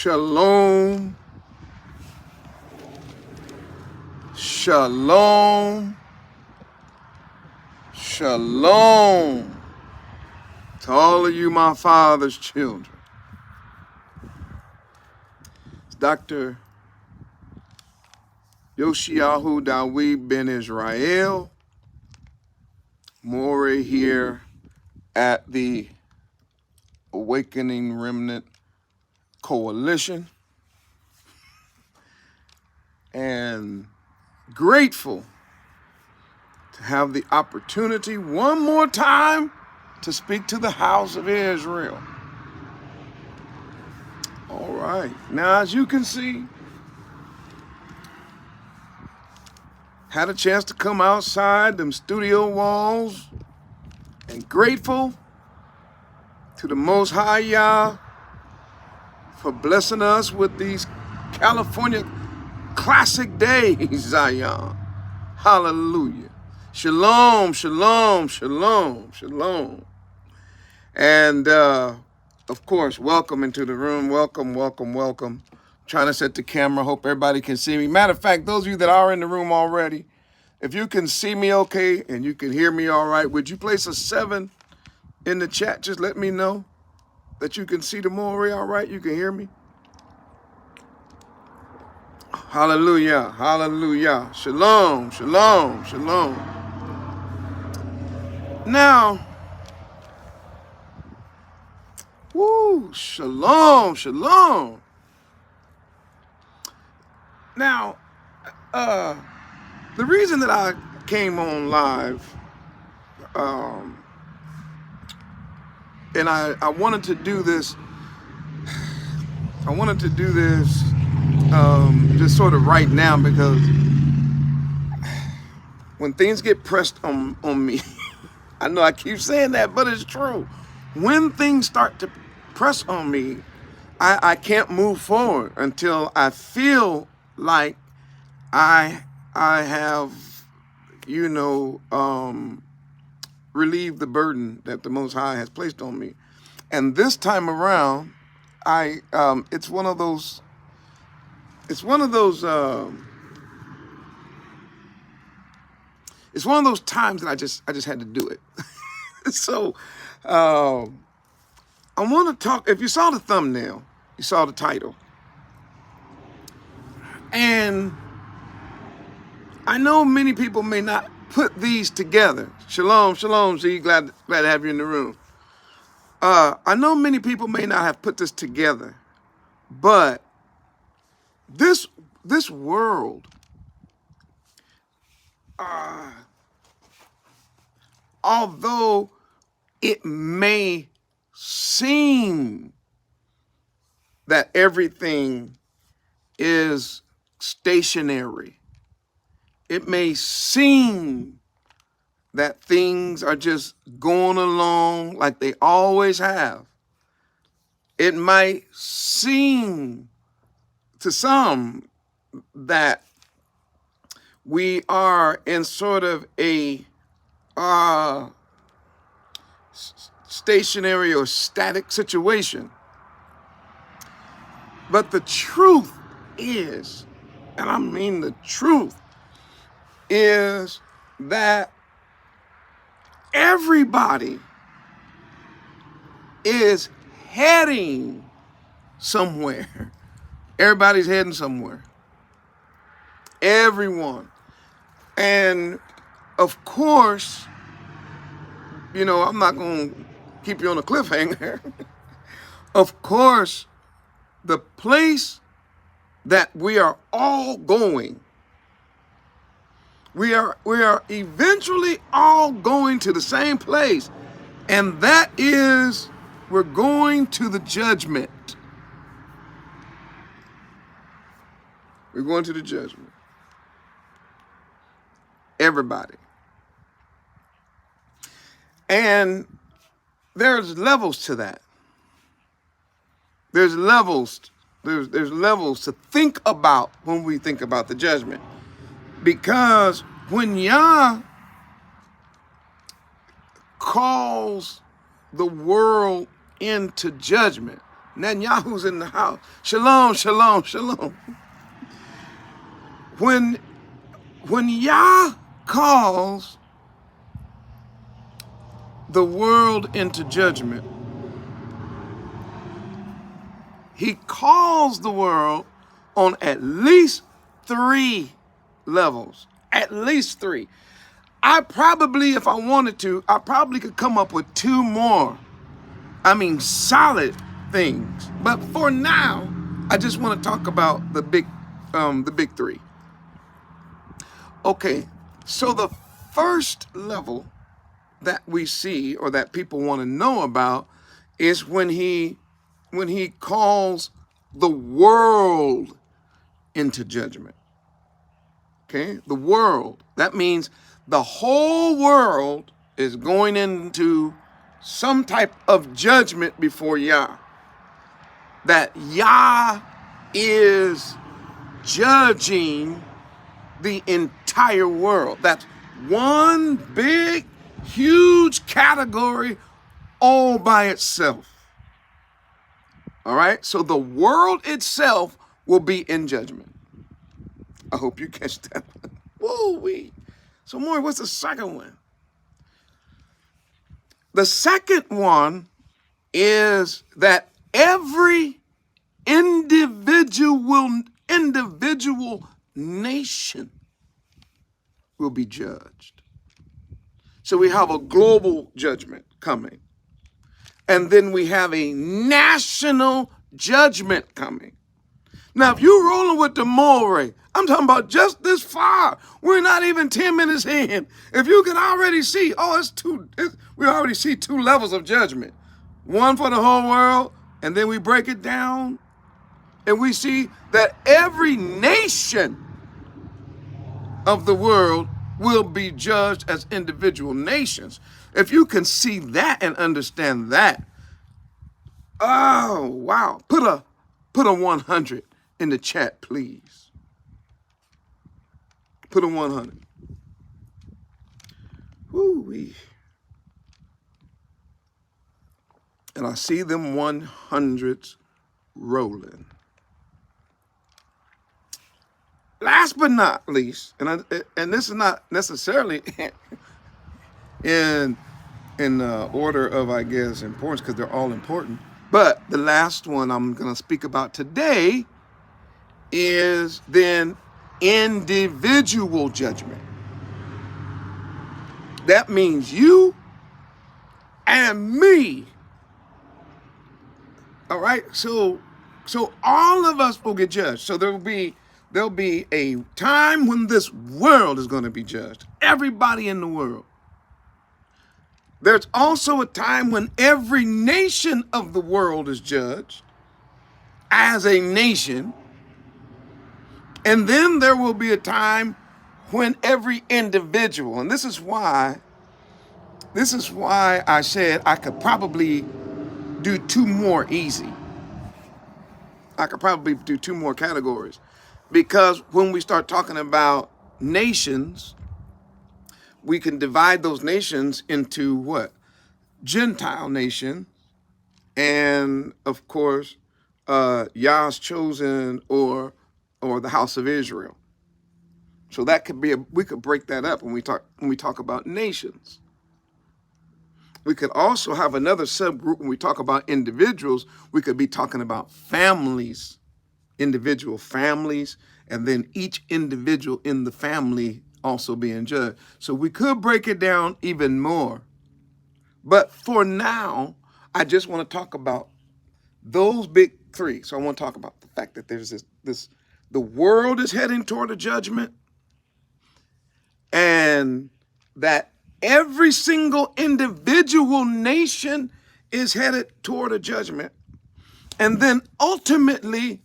Shalom. Shalom. Shalom to all of you, my father's children. It's Dr. Yoshiyahu Dawid ben Israel Moreh here at the Awakening Remnant Koalition, and grateful to have the opportunity one more time to speak to the house of Israel. All right, now as you can see, had a chance to come outside them studio walls, and grateful to the Most High Yah for blessing us with these California classic days, Zion. Hallelujah. Shalom, shalom, shalom, shalom. And of course, welcome into the room. Welcome, welcome, welcome. Trying to set the camera. Hope everybody can see me. Matter of fact, those of you that are in the room already, if you can see me okay and you can hear me all right, would you place a 7 in the chat? Just let me know that you can see the Moreh all right. You can hear me. Hallelujah, hallelujah. Shalom, shalom, shalom. Now, woo, shalom, shalom. Now, the reason that I came on live, and I wanted to do this, just sort of right now, because when things get pressed on me, I know I keep saying that, but it's true. When things start to press on me, I can't move forward until I feel like I have, relieved the burden that the Most High has placed on me. And this time around, it's one of those times that I just had to do it. So I want to talk. If you saw the thumbnail, you saw the title, and I know many people may not put these together. Shalom, shalom, Z. Glad to have you in the room. I know many people may not have put this together, but this world, although it may seem that everything is stationary, it may seem that things are just going along like they always have. It might seem to some that we are in sort of a stationary or static situation. But the truth is, and I mean the truth, is that everybody is heading somewhere. Everybody's heading somewhere. Everyone. And of course, I'm not going to keep you on a cliffhanger. Of course, the place that we are all going, we are eventually all going to the same place, and that is, we're going to the judgment. We're going to the judgment. Everybody. And there's levels to that. There's levels. There's levels to think about when we think about the judgment. Because when Yah calls the world into judgment, Netanyahu's in the house. Shalom, shalom, shalom. When Yah calls the world into judgment, he calls the world on at least 3 levels. At least 3. I probably, if I wanted to, I probably could come up with 2 more. I mean, solid things. But for now, I just want to talk about the big 3. Okay, so the first level that we see, or that people want to know about, is when he calls the world into judgment. Okay, the world. That means the whole world is going into some type of judgment before Yah. That Yah is judging the entire world. That's one big, huge category all by itself. All right, so the world itself will be in judgment. I hope you catch that one. Woo-wee. So, more, what's the second one? The second one is that every individual nation will be judged. So we have a global judgment coming. And then we have a national judgment coming. Now, if you're rolling with the Moreh, I'm talking about just this far. We're not even 10 minutes in. If you can already see, we already see 2 levels of judgment. One for the whole world, and then we break it down, and we see that every nation of the world will be judged as individual nations. If you can see that and understand that, oh, wow. Put a 100 in the chat, please. Put a 100. Woo-wee. And I see them 100s rolling. Last but not least, and this is not necessarily in order of, I guess, importance, because they're all important. But the last one I'm going to speak about today is then individual judgment. That means you and me. All right, so all of us will get judged. So there'll be a time when this world is going to be judged. Everybody in the world. There's also a time when every nation of the world is judged as a nation. And then there will be a time when every individual, and this is why I said I could probably do 2 more easy. I could probably do 2 more categories. Because when we start talking about nations, we can divide those nations into what? Gentile nation, and of course, Yah's chosen, or the house of Israel. So that could be we could break that up when we talk about nations. We could also have another subgroup when we talk about individuals. We could be talking about families, individual families, and then each individual in the family also being judged. So we could break it down even more. But for now, I just want to talk about those big 3. So I want to talk about the fact that there's the world is heading toward a judgment, and that every single individual nation is headed toward a judgment. And then ultimately,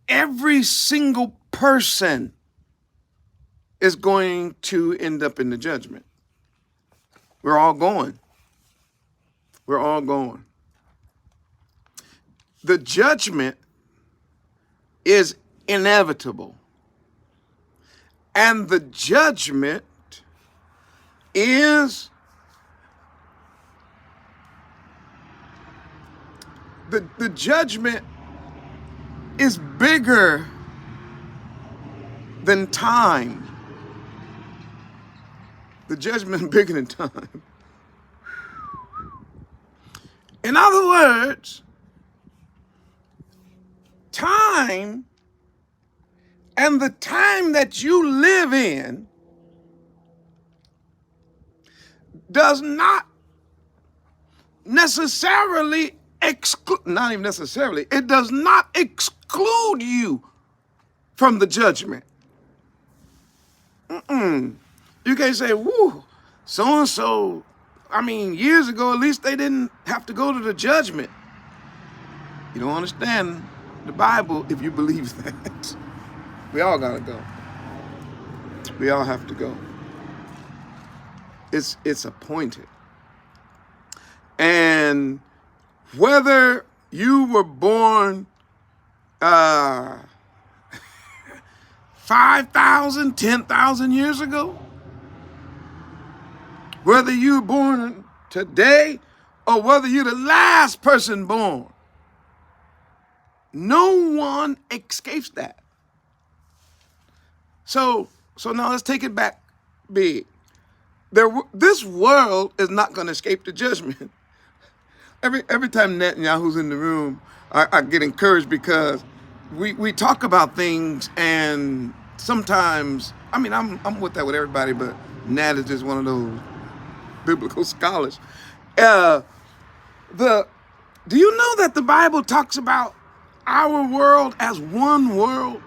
every single person is going to end up in the judgment. We're all going. We're all going. The judgment is inevitable. And the judgment is the judgment is bigger than time. The judgment is bigger than time. In other words, time and the time that you live in does not necessarily exclude, not even necessarily, it does not exclude you from the judgment. You can't say, woo, so-and-so, I mean, years ago, at least they didn't have to go to the judgment. You don't understand the Bible if you believe that. We all gotta go. We all have to go. It's appointed. And whether you were born 5,000, 10,000 years ago, whether you were born today or whether you're the last person born, no one escapes that. So now let's take it back big. This world is not going to escape the judgment. Every time Netanyahu's in the room, I get encouraged because we talk about things, and sometimes, I mean, I'm with that with everybody, but Nat is just one of those biblical scholars. Do you know that the Bible talks about our world as one world?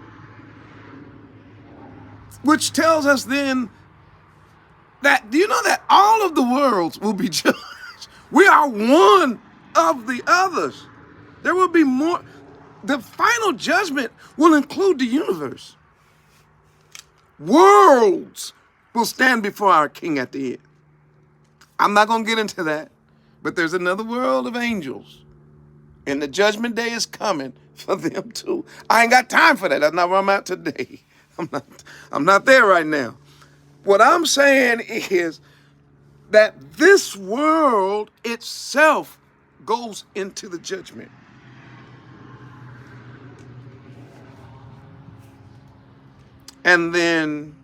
Which tells us then that, do you know that all of the worlds will be judged? We are one of the others. There will be more. The final judgment will include the universe. Worlds will stand before our King at the end. I'm not going to get into that, but there's another world of angels, and the judgment day is coming for them too. I ain't got time for that. That's not where I'm at today. I'm not there right now. What I'm saying is that this world itself goes into the judgment. And then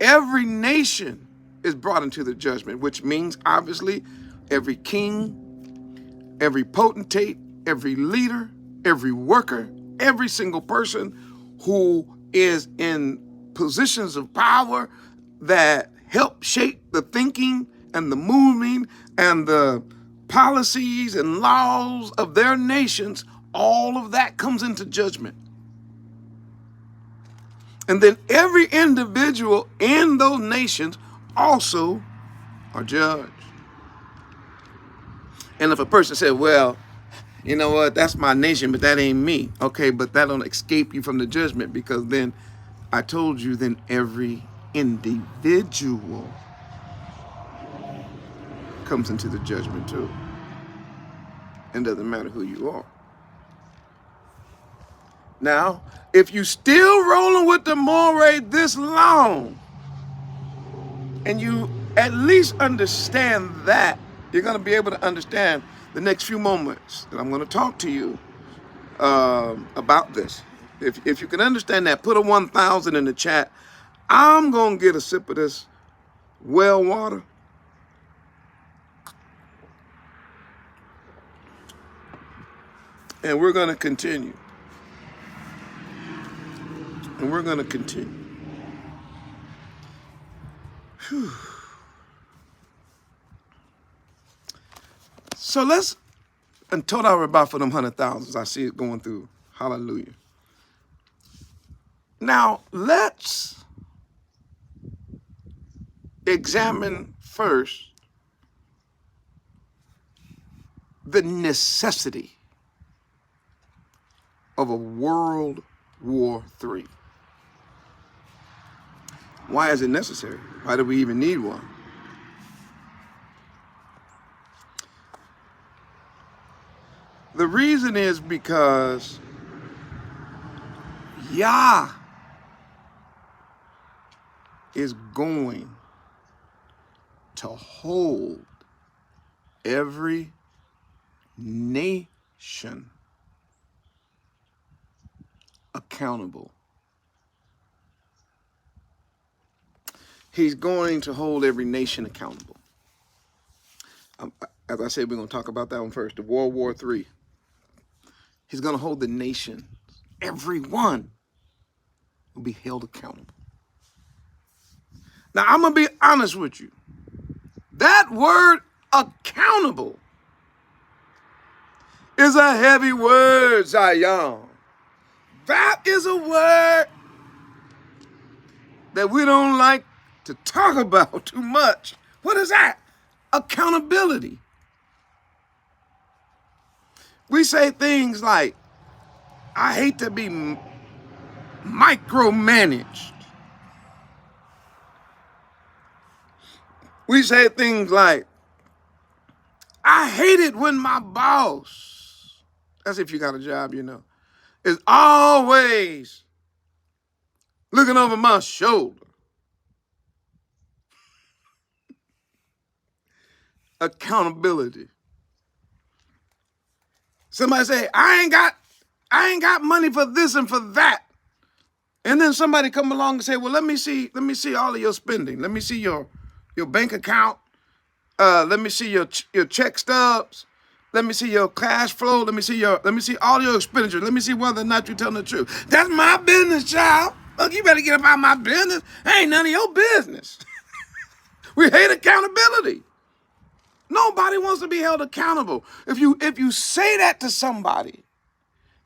every nation is brought into the judgment, which means obviously every king, every potentate, every leader, every worker, every single person who is in positions of power that help shape the thinking and the moving and the policies and laws of their nations, all of that comes into judgment. And then every individual in those nations also are judged. And if a person said, well, you know what, that's my nation, but that ain't me. Okay, but that don't escape you from the judgment, because then I told you, then every individual comes into the judgment too. It doesn't matter who you are. Now, if you still rolling with the moray this long, and you at least understand that, you're going to be able to understand the next few moments that I'm going to talk to you about this. If you can understand that, put a 1,000 in the chat. I'm going to get a sip of this well water. And we're going to continue. And we're going to continue. Whew. So let's, and told our about for them 100,000s. I see it going through. Hallelujah. Now let's examine first the necessity of a World War III. Why is it necessary? Why do we even need one? The reason is because Yah is going to hold every nation Accountable. He's going to hold every nation accountable. As I said, we're going to talk about that one first. The World War III. He's going to hold the nation. Everyone will be held accountable. Now, I'm going to be honest with you. That word accountable is a heavy word, Zion. That is a word that we don't like to talk about too much. What is that? Accountability. We say things like, I hate to be micromanaged. We say things like, I hate it when my boss, as if you got a job, you know, is always looking over my shoulder. Accountability. Somebody say, I ain't got money for this and for that. And then somebody come along and say, well, let me see all of your spending. Let me see your bank account. Let me see your check stubs. Let me see your cash flow. Let me see all your expenditures. Let me see whether or not you're telling the truth. That's my business, child. Look, you better get about my business. Ain't none of your business. We hate accountability. Nobody wants to be held accountable. If you say that to somebody,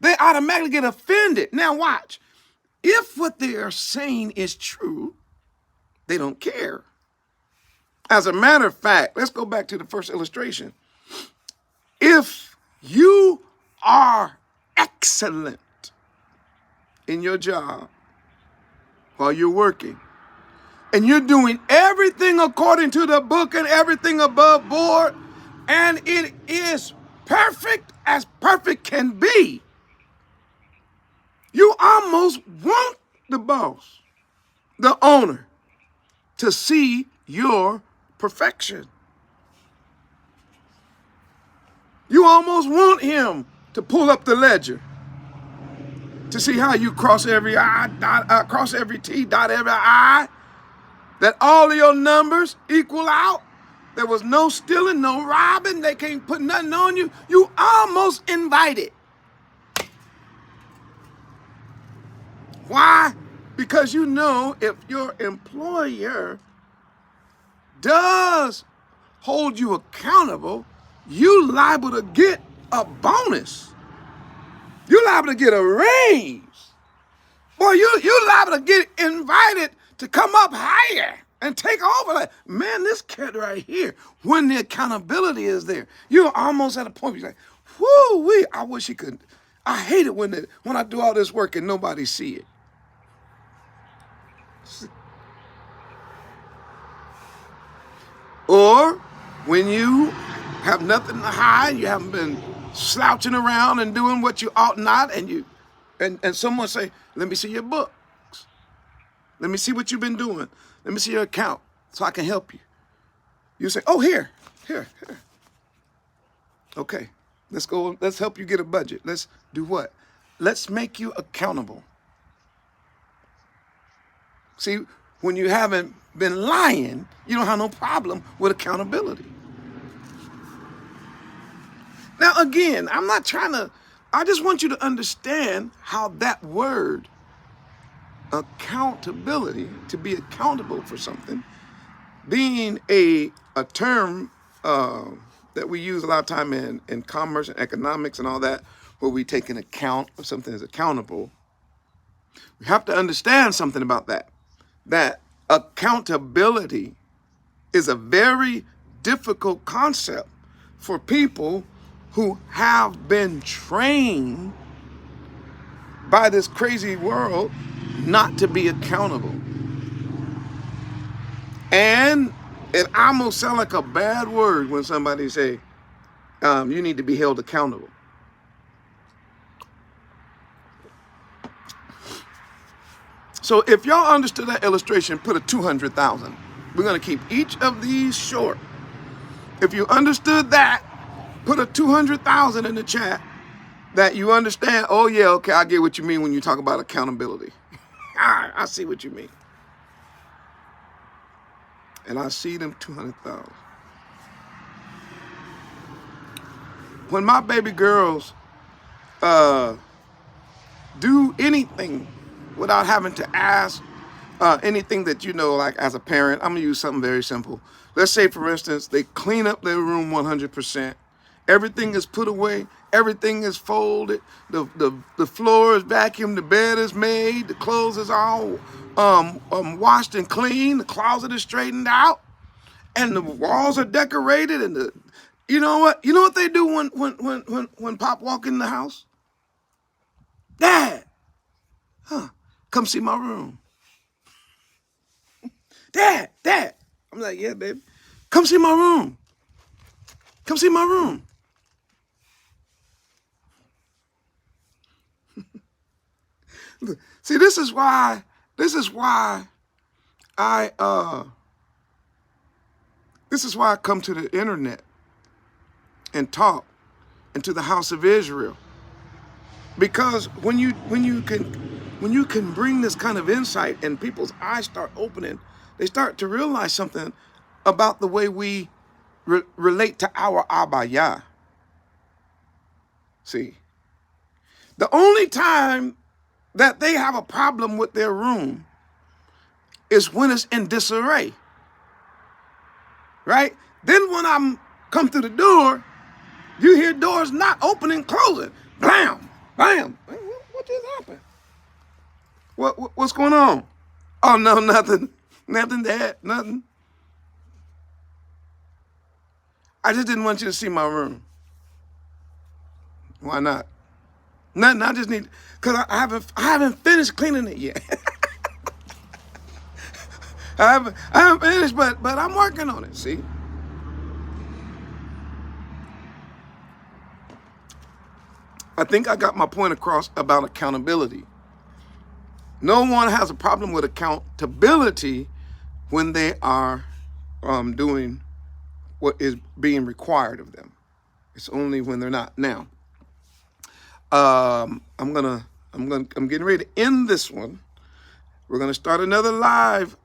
they automatically get offended. Now watch. If what they are saying is true, they don't care. As a matter of fact, let's go back to the first illustration. If you are excellent in your job while you're working, and you're doing everything according to the book and everything above board, and it is perfect as perfect can be, you almost want the boss, the owner, to see your perfection. You almost want him to pull up the ledger to see how you cross every I, cross every T, dot every I, that all of your numbers equal out. There was no stealing, no robbing. They can't put nothing on you. You almost invited. Why? Because you know if your employer does hold you accountable, you liable to get a bonus. You liable to get a raise. Boy, you liable to get invited to come up higher and take over. Like, man, this cat right here, when the accountability is there, you're almost at a point where you're like, whoo-wee, I wish he could. I hate it when I do all this work and nobody see it. Or when you have nothing to hide, you haven't been slouching around and doing what you ought not, and someone say, let me see your books. Let me see what you've been doing. Let me see your account so I can help you. You say, oh, here. Okay, let's go. Let's help you get a budget. Let's do what? Let's make you accountable. See, when you haven't been lying, you don't have no problem with accountability. Now, again, I just want you to understand how that word, accountability, to be accountable for something, being a term that we use a lot of time in commerce and economics and all that, where we take an account of something as accountable. We have to understand something about that. That accountability is a very difficult concept for people who have been trained by this crazy world not to be accountable. And it almost sounds like a bad word when somebody say, you need to be held accountable. So if y'all understood that illustration, put a 200,000. We're going to keep each of these short. If you understood that, put a 200,000 in the chat. that you understand, oh yeah, okay, I get what you mean when you talk about accountability. I see what you mean. And I see them 200,000. When my baby girls do anything without having to ask anything that you know, like as a parent, I'm gonna use something very simple. Let's say, for instance, they clean up their room 100%. Everything is put away. Everything is folded. The floor is vacuumed. The bed is made. The clothes is all washed and clean. The closet is straightened out, and the walls are decorated. And you know what? You know what they do when Pop walk in the house? Dad, come see my room. Dad. I'm like, yeah, baby. Come see my room. Come see my room. See, this is why I come to the internet and talk, and to the house of Israel. Because when you can bring this kind of insight and people's eyes start opening, they start to realize something about the way we relate to our Abba Yah. See, the only time that they have a problem with their room is when it's in disarray, right? Then when I come through the door, you hear doors not opening, closing, blam, bam. What just happened? What's going on? Oh no, nothing, Dad, nothing. I just didn't want you to see my room. Why not? Nothing. I just need, cause I haven't finished cleaning it yet. I haven't finished, but I'm working on it. See. I think I got my point across about accountability. No one has a problem with accountability when they are doing what is being required of them. It's only when they're not. Now, I'm getting ready to end this one. We're gonna start another live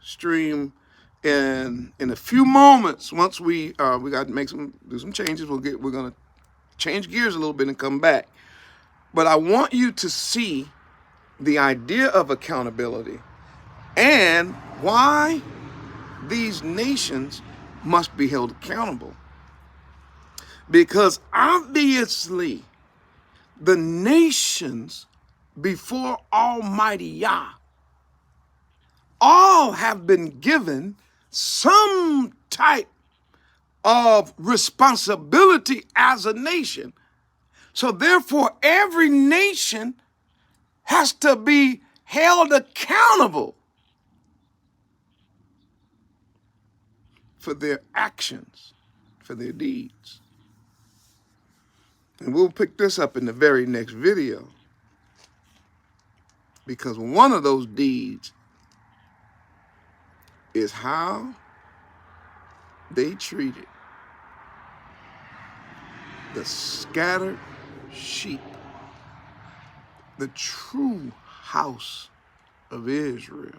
stream in a few moments. Once we got to do some changes. We're gonna change gears a little bit and come back. But I want you to see the idea of accountability and why these nations must be held accountable. Because obviously, the nations before Almighty Yah all have been given some type of responsibility as a nation. So therefore, every nation has to be held accountable for their actions, for their deeds. And we'll pick this up in the very next video, because one of those deeds is how they treated the scattered sheep, the true house of Israel.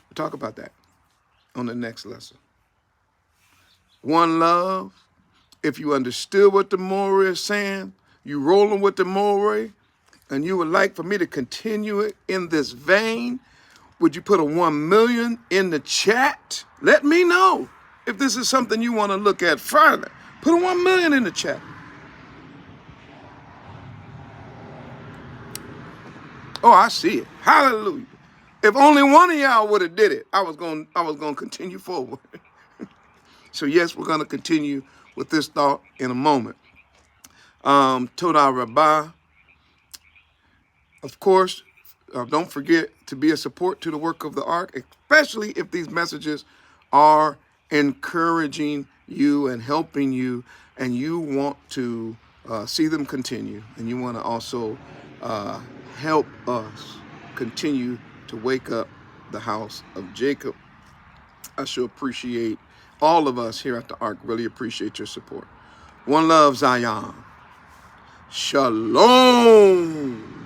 We'll talk about that on the next lesson. One love. If you understood what the Moreh is saying, you rolling with the Moreh, and you would like for me to continue it in this vein, would you put a 1 million in the chat? Let me know if this is something you want to look at further. Put a 1 million in the chat. Oh, I see it. Hallelujah. If only one of y'all would have did it, I was going to continue forward. So yes, we're going to continue with this thought in a moment. Toda Rabbah. Of course, don't forget to be a support to the work of the ARK, especially if these messages are encouraging you and helping you, and you want to see them continue, and you want to also help us continue to wake up the house of Jacob. I sure appreciate all of us here at the ARK. Really appreciate your support. One love, Zion. Shalom.